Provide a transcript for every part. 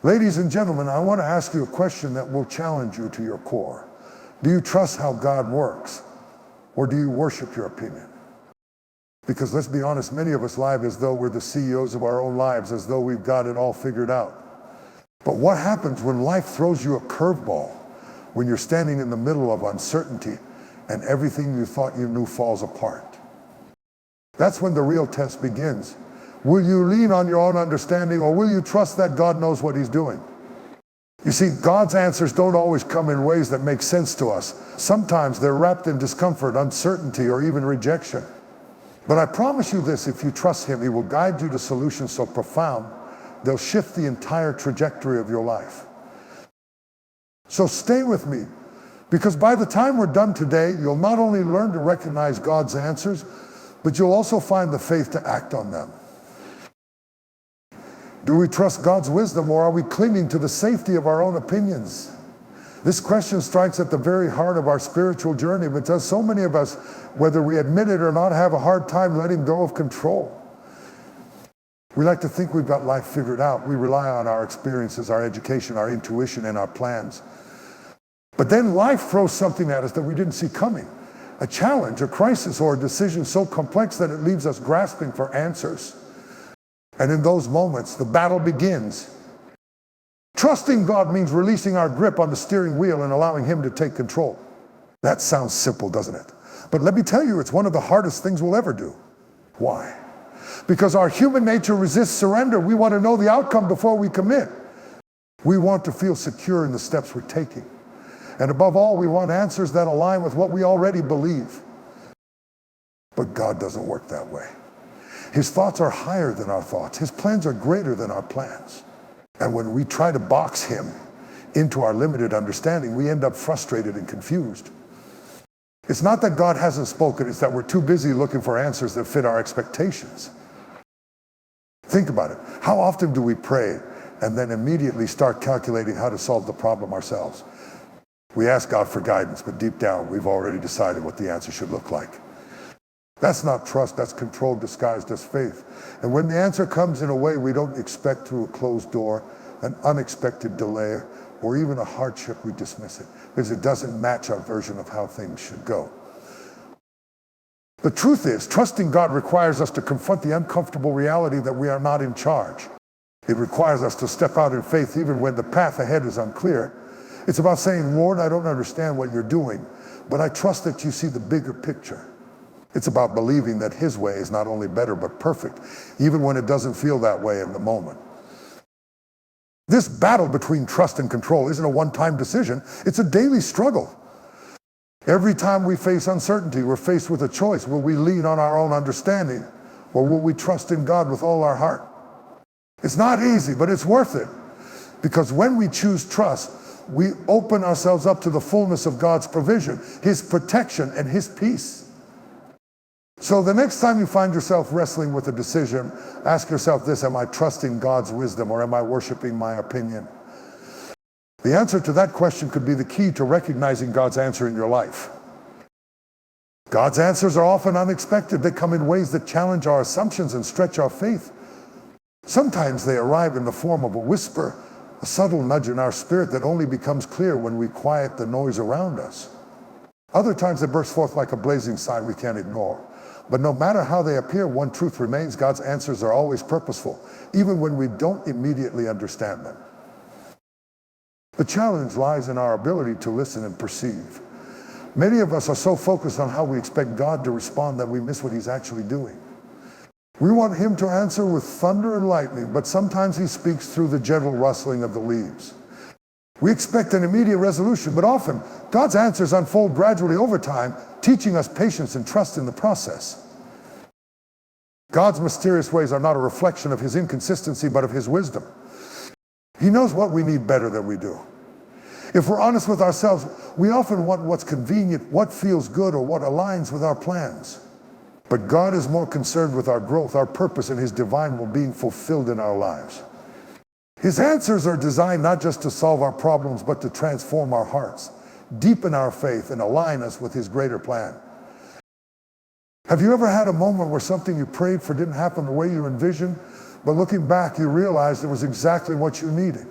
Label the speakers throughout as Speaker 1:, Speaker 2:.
Speaker 1: Ladies and gentlemen, I want to ask you a question that will challenge you to your core. Do you trust how God works, or do you worship your opinion? Because let's be honest, many of us live as though we're the CEOs of our own lives, as though we've got it all figured out. But what happens when life throws you a curveball, when you're standing in the middle of uncertainty and everything you thought you knew falls apart? That's when the real test begins. Will you lean on your own understanding, or will you trust that God knows what he's doing? You see, God's answers don't always come in ways that make sense to us. Sometimes they're wrapped in discomfort, uncertainty, or even rejection. But I promise you this, if you trust him, he will guide you to solutions so profound, they'll shift the entire trajectory of your life. So stay with me, because by the time we're done today, you'll not only learn to recognize God's answers, but you'll also find the faith to act on them. Do we trust God's wisdom, or are we clinging to the safety of our own opinions? This question strikes at the very heart of our spiritual journey, because so many of us, whether we admit it or not, have a hard time letting go of control. We like to think we've got life figured out. We rely on our experiences, our education, our intuition, and our plans. But then life throws something at us that we didn't see coming. A challenge, a crisis, or a decision so complex that it leaves us grasping for answers. And in those moments, the battle begins. Trusting God means releasing our grip on the steering wheel and allowing him to take control. That sounds simple, doesn't it? But let me tell you, it's one of the hardest things we'll ever do. Why? Because our human nature resists surrender. We want to know the outcome before we commit. We want to feel secure in the steps we're taking. And above all, we want answers that align with what we already believe. But God doesn't work that way. His thoughts are higher than our thoughts. His plans are greater than our plans. And when we try to box him into our limited understanding, we end up frustrated and confused. It's not that God hasn't spoken, it's that we're too busy looking for answers that fit our expectations. Think about it. How often do we pray and then immediately start calculating how to solve the problem ourselves? We ask God for guidance, but deep down, we've already decided what the answer should look like. That's not trust, that's control disguised as faith. And when the answer comes in a way we don't expect, through a closed door, an unexpected delay, or even a hardship, we dismiss it because it doesn't match our version of how things should go. The truth is, trusting God requires us to confront the uncomfortable reality that we are not in charge. It requires us to step out in faith even when the path ahead is unclear. It's about saying, Lord, I don't understand what you're doing, but I trust that you see the bigger picture. It's about believing that his way is not only better, but perfect, even when it doesn't feel that way in the moment. This battle between trust and control isn't a one-time decision. It's a daily struggle. Every time we face uncertainty, we're faced with a choice. Will we lean on our own understanding, or will we trust in God with all our heart? It's not easy, but it's worth it. Because when we choose trust, we open ourselves up to the fullness of God's provision, his protection, and his peace. So the next time you find yourself wrestling with a decision, ask yourself this: am I trusting God's wisdom, or am I worshiping my opinion? The answer to that question could be the key to recognizing God's answer in your life. God's answers are often unexpected. They come in ways that challenge our assumptions and stretch our faith. Sometimes they arrive in the form of a whisper, a subtle nudge in our spirit that only becomes clear when we quiet the noise around us. Other times they burst forth like a blazing sign we can't ignore. But no matter how they appear, one truth remains: God's answers are always purposeful, even when we don't immediately understand them. The challenge lies in our ability to listen and perceive. Many of us are so focused on how we expect God to respond that we miss what he's actually doing. We want him to answer with thunder and lightning, but sometimes he speaks through the gentle rustling of the leaves. We expect an immediate resolution, but often God's answers unfold gradually over time, teaching us patience and trust in the process. God's mysterious ways are not a reflection of his inconsistency, but of his wisdom. He knows what we need better than we do. If we're honest with ourselves, we often want what's convenient, what feels good, or what aligns with our plans. But God is more concerned with our growth, our purpose, and his divine will being fulfilled in our lives. His answers are designed not just to solve our problems, but to transform our hearts, deepen our faith, and align us with his greater plan. Have you ever had a moment where something you prayed for didn't happen the way you envisioned, but looking back, you realized it was exactly what you needed?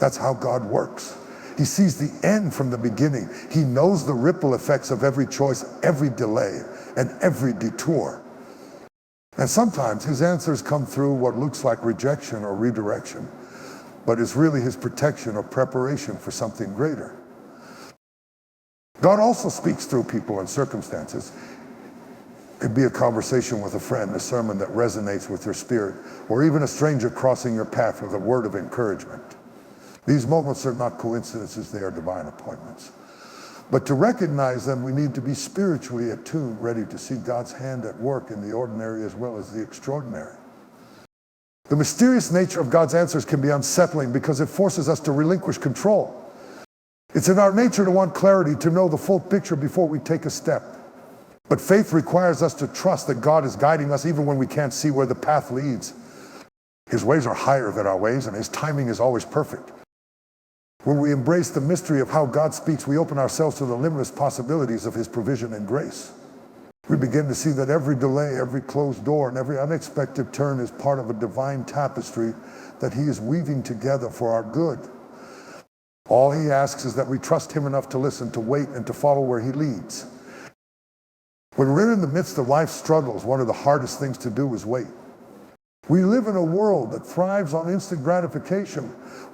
Speaker 1: That's how God works. He sees the end from the beginning. He knows the ripple effects of every choice, every delay, and every detour. And sometimes his answers come through what looks like rejection or redirection, but is really his protection or preparation for something greater. God also speaks through people and circumstances. It could be a conversation with a friend, a sermon that resonates with your spirit, or even a stranger crossing your path with a word of encouragement. These moments are not coincidences, they are divine appointments. But to recognize them, we need to be spiritually attuned, ready to see God's hand at work in the ordinary as well as the extraordinary. The mysterious nature of God's answers can be unsettling because it forces us to relinquish control. It's in our nature to want clarity, to know the full picture before we take a step. But faith requires us to trust that God is guiding us even when we can't see where the path leads. His ways are higher than our ways, and his timing is always perfect. When we embrace the mystery of how God speaks, we open ourselves to the limitless possibilities of his provision and grace. We begin to see that every delay, every closed door, and every unexpected turn is part of a divine tapestry that he is weaving together for our good. All he asks is that we trust him enough to listen, to wait, and to follow where he leads. When we're in the midst of life's struggles, one of the hardest things to do is wait. We live in a world that thrives on instant gratification,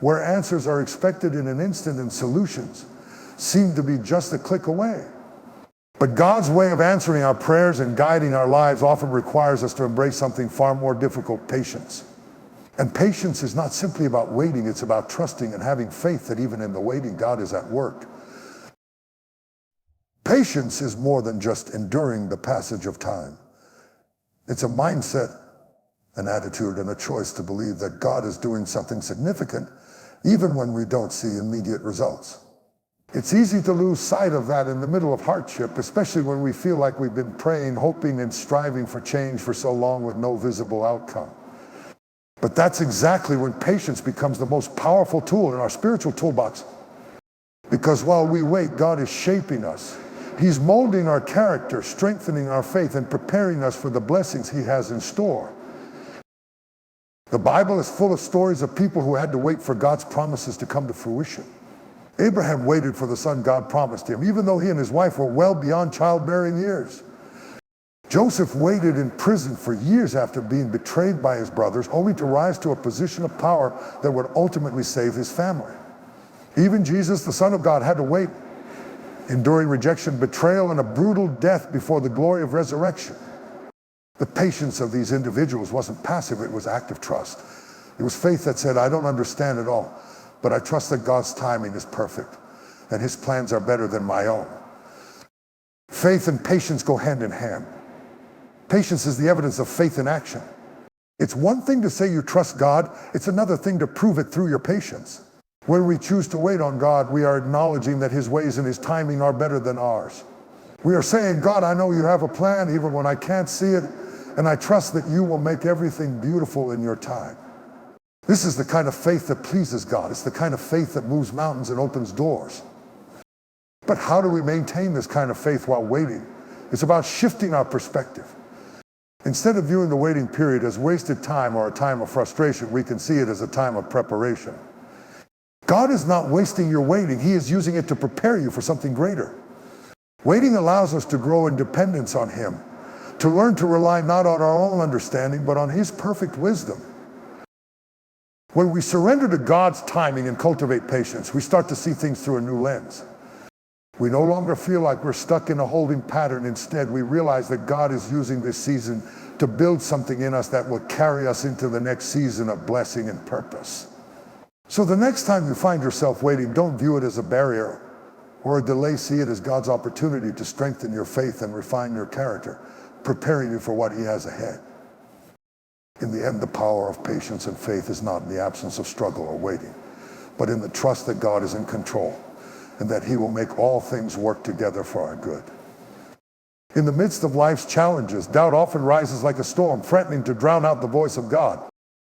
Speaker 1: where answers are expected in an instant and solutions seem to be just a click away. But God's way of answering our prayers and guiding our lives often requires us to embrace something far more difficult: patience. And patience is not simply about waiting, it's about trusting and having faith that even in the waiting, God is at work. Patience is more than just enduring the passage of time. It's a mindset, an attitude, and a choice to believe that God is doing something significant even when we don't see immediate results. It's easy to lose sight of that in the middle of hardship, especially when we feel like we've been praying, hoping, and striving for change for so long with no visible outcome. But that's exactly when patience becomes the most powerful tool in our spiritual toolbox. Because while we wait, God is shaping us. He's molding our character, strengthening our faith, and preparing us for the blessings he has in store. The Bible is full of stories of people who had to wait for God's promises to come to fruition. Abraham waited for the son God promised him, even though he and his wife were well beyond childbearing years. Joseph waited in prison for years after being betrayed by his brothers, only to rise to a position of power that would ultimately save his family. Even Jesus, the Son of God, had to wait, enduring rejection, betrayal, and a brutal death before the glory of resurrection. The patience of these individuals wasn't passive, it was active trust. It was faith that said, I don't understand it all, but I trust that God's timing is perfect, and his plans are better than my own. Faith and patience go hand in hand. Patience is the evidence of faith in action. It's one thing to say you trust God, it's another thing to prove it through your patience. When we choose to wait on God, we are acknowledging that his ways and his timing are better than ours. We are saying, God, I know you have a plan even when I can't see it, and I trust that you will make everything beautiful in your time. This is the kind of faith that pleases God. It's the kind of faith that moves mountains and opens doors. But how do we maintain this kind of faith while waiting? It's about shifting our perspective. Instead of viewing the waiting period as wasted time or a time of frustration, we can see it as a time of preparation. God is not wasting your waiting. He is using it to prepare you for something greater. Waiting allows us to grow in dependence on him, to learn to rely not on our own understanding, but on his perfect wisdom. When we surrender to God's timing and cultivate patience, we start to see things through a new lens. We no longer feel like we're stuck in a holding pattern. Instead, we realize that God is using this season to build something in us that will carry us into the next season of blessing and purpose. So the next time you find yourself waiting, don't view it as a barrier or a delay. See it as God's opportunity to strengthen your faith and refine your character, preparing you for what he has ahead. In the end, the power of patience and faith is not in the absence of struggle or waiting, but in the trust that God is in control and that he will make all things work together for our good. In the midst of life's challenges, doubt often rises like a storm, threatening to drown out the voice of God.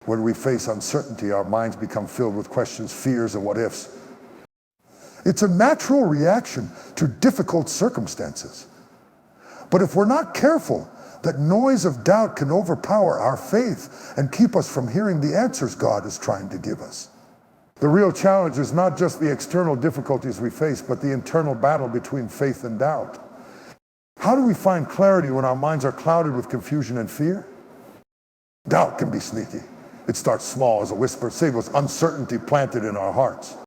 Speaker 1: When we face uncertainty, our minds become filled with questions, fears, and what ifs. It's a natural reaction to difficult circumstances. But if we're not careful, that noise of doubt can overpower our faith and keep us from hearing the answers God is trying to give us. The real challenge is not just the external difficulties we face, but the internal battle between faith and doubt. How do we find clarity when our minds are clouded with confusion and fear? Doubt can be sneaky. It starts small as a whisper, say with uncertainty planted in our hearts.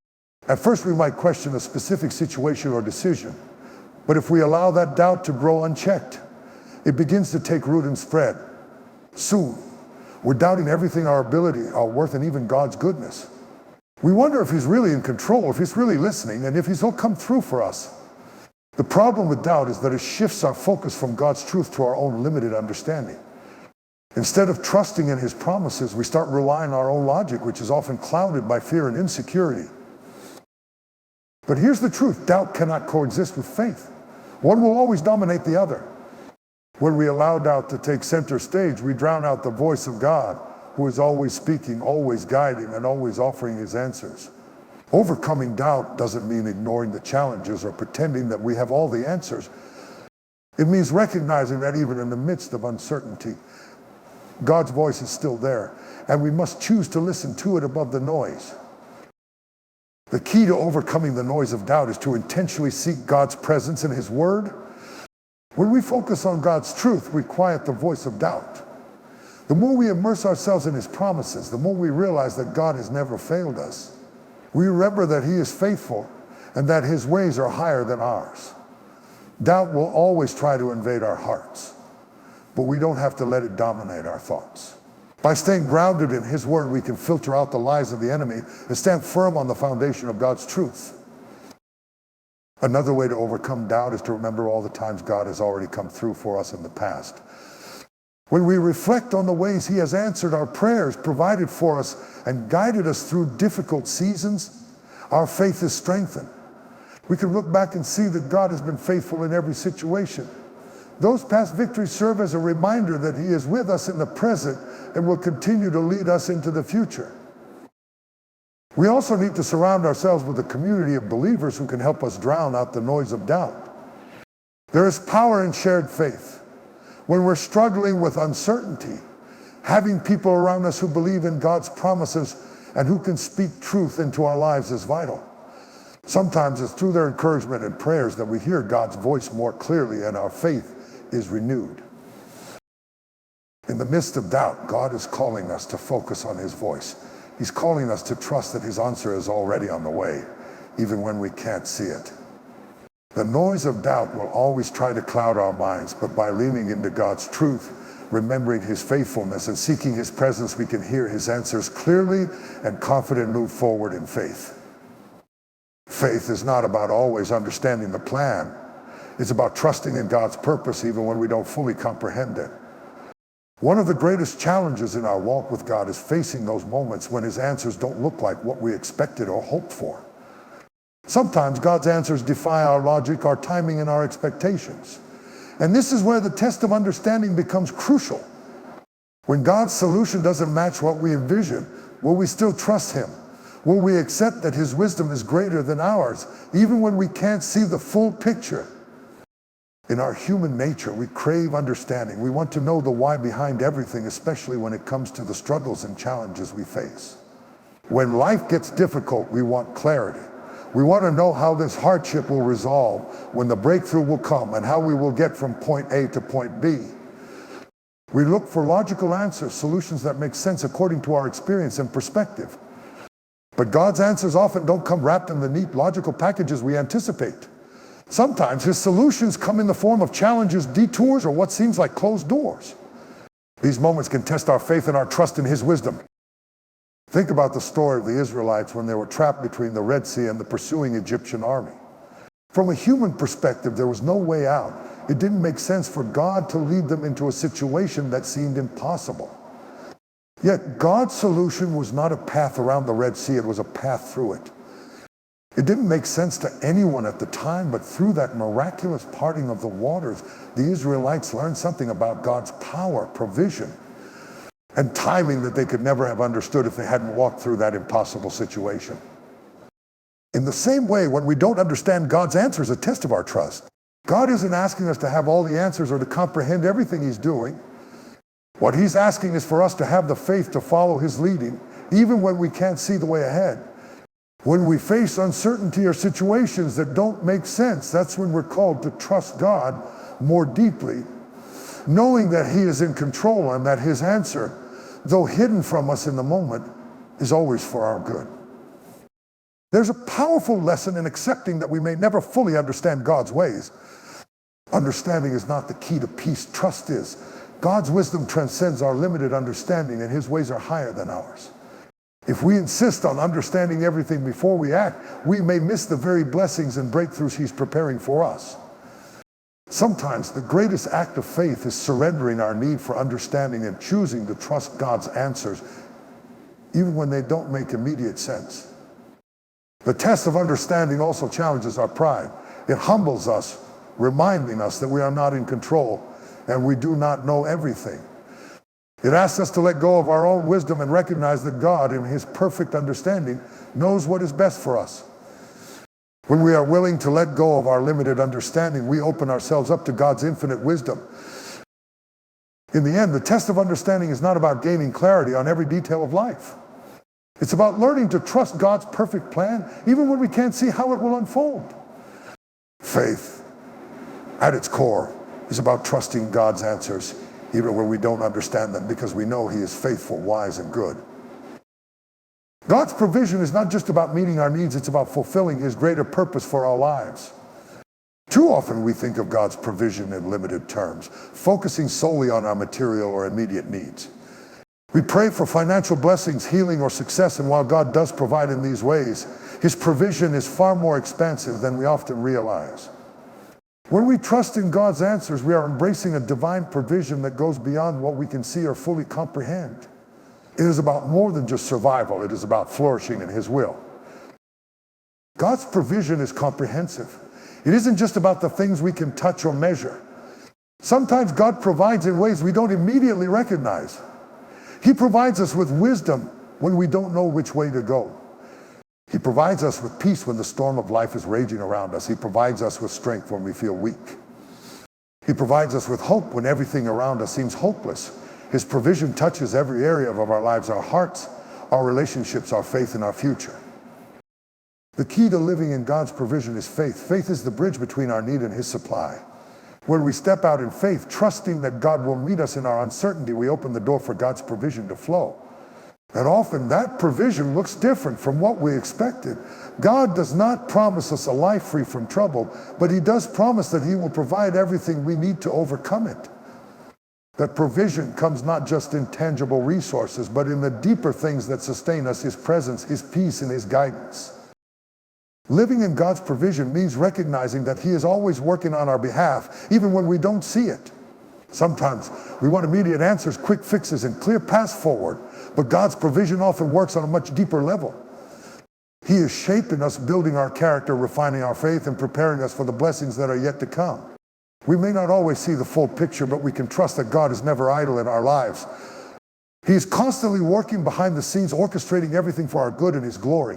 Speaker 1: At first we might question a specific situation or decision, but if we allow that doubt to grow unchecked, it begins to take root and spread. Soon, we're doubting everything, our ability, our worth, and even God's goodness. We wonder if he's really in control, if he's really listening, and if he'll come through for us. The problem with doubt is that it shifts our focus from God's truth to our own limited understanding. Instead of trusting in his promises, we start relying on our own logic, which is often clouded by fear and insecurity. But here's the truth: doubt cannot coexist with faith. One will always dominate the other. When we allow doubt to take center stage, we drown out the voice of God, who is always speaking, always guiding, and always offering his answers. Overcoming doubt doesn't mean ignoring the challenges or pretending that we have all the answers. It means recognizing that even in the midst of uncertainty, God's voice is still there, and we must choose to listen to it above the noise. The key to overcoming the noise of doubt is to intentionally seek God's presence in his word. When we focus on God's truth, we quiet the voice of doubt. The more we immerse ourselves in his promises, the more we realize that God has never failed us. We remember that he is faithful and that his ways are higher than ours. Doubt will always try to invade our hearts, but we don't have to let it dominate our thoughts. By staying grounded in his word, we can filter out the lies of the enemy and stand firm on the foundation of God's truth. Another way to overcome doubt is to remember all the times God has already come through for us in the past. When we reflect on the ways he has answered our prayers, provided for us, and guided us through difficult seasons, our faith is strengthened. We can look back and see that God has been faithful in every situation. Those past victories serve as a reminder that he is with us in the present and will continue to lead us into the future. We also need to surround ourselves with a community of believers who can help us drown out the noise of doubt. There is power in shared faith. When we're struggling with uncertainty, having people around us who believe in God's promises and who can speak truth into our lives is vital. Sometimes it's through their encouragement and prayers that we hear God's voice more clearly and our faith is renewed. In the midst of doubt, God is calling us to focus on his voice. He's calling us to trust that his answer is already on the way, even when we can't see it. The noise of doubt will always try to cloud our minds, but by leaning into God's truth, remembering his faithfulness, and seeking his presence, we can hear his answers clearly and confidently move forward in faith. Faith is not about always understanding the plan. It's about trusting in God's purpose even when we don't fully comprehend it. One of the greatest challenges in our walk with God is facing those moments when his answers don't look like what we expected or hoped for. Sometimes God's answers defy our logic, our timing, and our expectations. And this is where the test of understanding becomes crucial. When God's solution doesn't match what we envision, will we still trust him? Will we accept that his wisdom is greater than ours, even when we can't see the full picture? In our human nature, we crave understanding. We want to know the why behind everything, especially when it comes to the struggles and challenges we face. When life gets difficult, we want clarity. We want to know how this hardship will resolve, when the breakthrough will come, and how we will get from point A to point B. We look for logical answers, solutions that make sense according to our experience and perspective. But God's answers often don't come wrapped in the neat logical packages we anticipate. Sometimes his solutions come in the form of challenges, detours, or what seems like closed doors. These moments can test our faith and our trust in his wisdom. Think about the story of the Israelites when they were trapped between the Red Sea and the pursuing Egyptian army. From a human perspective, there was no way out. It didn't make sense for God to lead them into a situation that seemed impossible. Yet God's solution was not a path around the Red Sea, it was a path through it. It didn't make sense to anyone at the time, but through that miraculous parting of the waters, the Israelites learned something about God's power, provision, and timing that they could never have understood if they hadn't walked through that impossible situation. In the same way, when we don't understand God's answer is a test of our trust. God isn't asking us to have all the answers or to comprehend everything he's doing. What he's asking is for us to have the faith to follow his leading, even when we can't see the way ahead. When we face uncertainty or situations that don't make sense, that's when we're called to trust God more deeply, knowing that He is in control and that His answer, though hidden from us in the moment, is always for our good. There's a powerful lesson in accepting that we may never fully understand God's ways. Understanding is not the key to peace. Trust is. God's wisdom transcends our limited understanding, and His ways are higher than ours. If we insist on understanding everything before we act, we may miss the very blessings and breakthroughs He's preparing for us. Sometimes the greatest act of faith is surrendering our need for understanding and choosing to trust God's answers, even when they don't make immediate sense. The test of understanding also challenges our pride. It humbles us, reminding us that we are not in control and we do not know everything. It asks us to let go of our own wisdom and recognize that God, in His perfect understanding, knows what is best for us. When we are willing to let go of our limited understanding, we open ourselves up to God's infinite wisdom. In the end, the test of understanding is not about gaining clarity on every detail of life. It's about learning to trust God's perfect plan, even when we can't see how it will unfold. Faith, at its core, is about trusting God's answers, even when we don't understand them, because we know He is faithful, wise, and good. God's provision is not just about meeting our needs, it's about fulfilling His greater purpose for our lives. Too often we think of God's provision in limited terms, focusing solely on our material or immediate needs. We pray for financial blessings, healing, or success, and while God does provide in these ways, His provision is far more expansive than we often realize. When we trust in God's answers, we are embracing a divine provision that goes beyond what we can see or fully comprehend. It is about more than just survival. It is about flourishing in His will. God's provision is comprehensive. It isn't just about the things we can touch or measure. Sometimes God provides in ways we don't immediately recognize. He provides us with wisdom when we don't know which way to go. He provides us with peace when the storm of life is raging around us. He provides us with strength when we feel weak. He provides us with hope when everything around us seems hopeless. His provision touches every area of our lives, our hearts, our relationships, our faith, and our future. The key to living in God's provision is faith. Faith is the bridge between our need and His supply. When we step out in faith, trusting that God will meet us in our uncertainty, we open the door for God's provision to flow. And often that provision looks different from what we expected. God does not promise us a life free from trouble, but He does promise that He will provide everything we need to overcome it. That provision comes not just in tangible resources, but in the deeper things that sustain us, His presence, His peace, and His guidance. Living in God's provision means recognizing that He is always working on our behalf, even when we don't see it. Sometimes we want immediate answers, quick fixes, and clear paths forward, but God's provision often works on a much deeper level. He is shaping us, building our character, refining our faith, and preparing us for the blessings that are yet to come. We may not always see the full picture, but we can trust that God is never idle in our lives. He is constantly working behind the scenes, orchestrating everything for our good and His glory.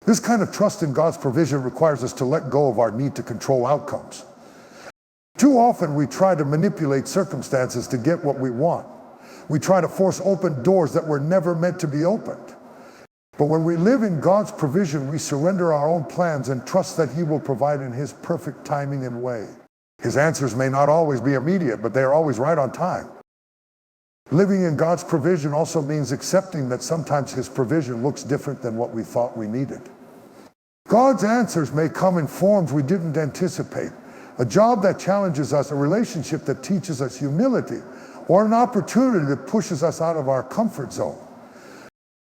Speaker 1: This kind of trust in God's provision requires us to let go of our need to control outcomes. Too often we try to manipulate circumstances to get what we want. We try to force open doors that were never meant to be opened. But when we live in God's provision, we surrender our own plans and trust that He will provide in His perfect timing and way. His answers may not always be immediate, but they are always right on time. Living in God's provision also means accepting that sometimes His provision looks different than what we thought we needed. God's answers may come in forms we didn't anticipate. A job that challenges us, a relationship that teaches us humility, or an opportunity that pushes us out of our comfort zone.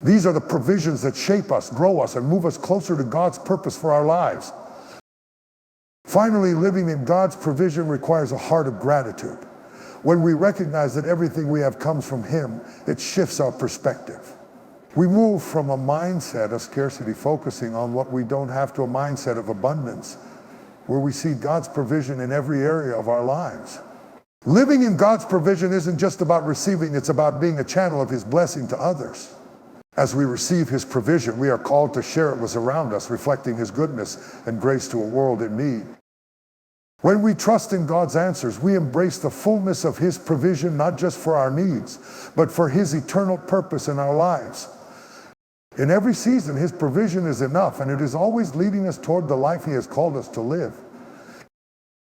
Speaker 1: These are the provisions that shape us, grow us, and move us closer to God's purpose for our lives. Finally, living in God's provision requires a heart of gratitude. When we recognize that everything we have comes from Him, it shifts our perspective. We move from a mindset of scarcity, focusing on what we don't have, to a mindset of abundance, where we see God's provision in every area of our lives. Living in God's provision isn't just about receiving, it's about being a channel of His blessing to others. As we receive His provision, we are called to share it with around us, reflecting His goodness and grace to a world in need. When we trust in God's answers, we embrace the fullness of His provision, not just for our needs, but for His eternal purpose in our lives. In every season, his provision is enough, and it is always leading us toward the life he has called us to live.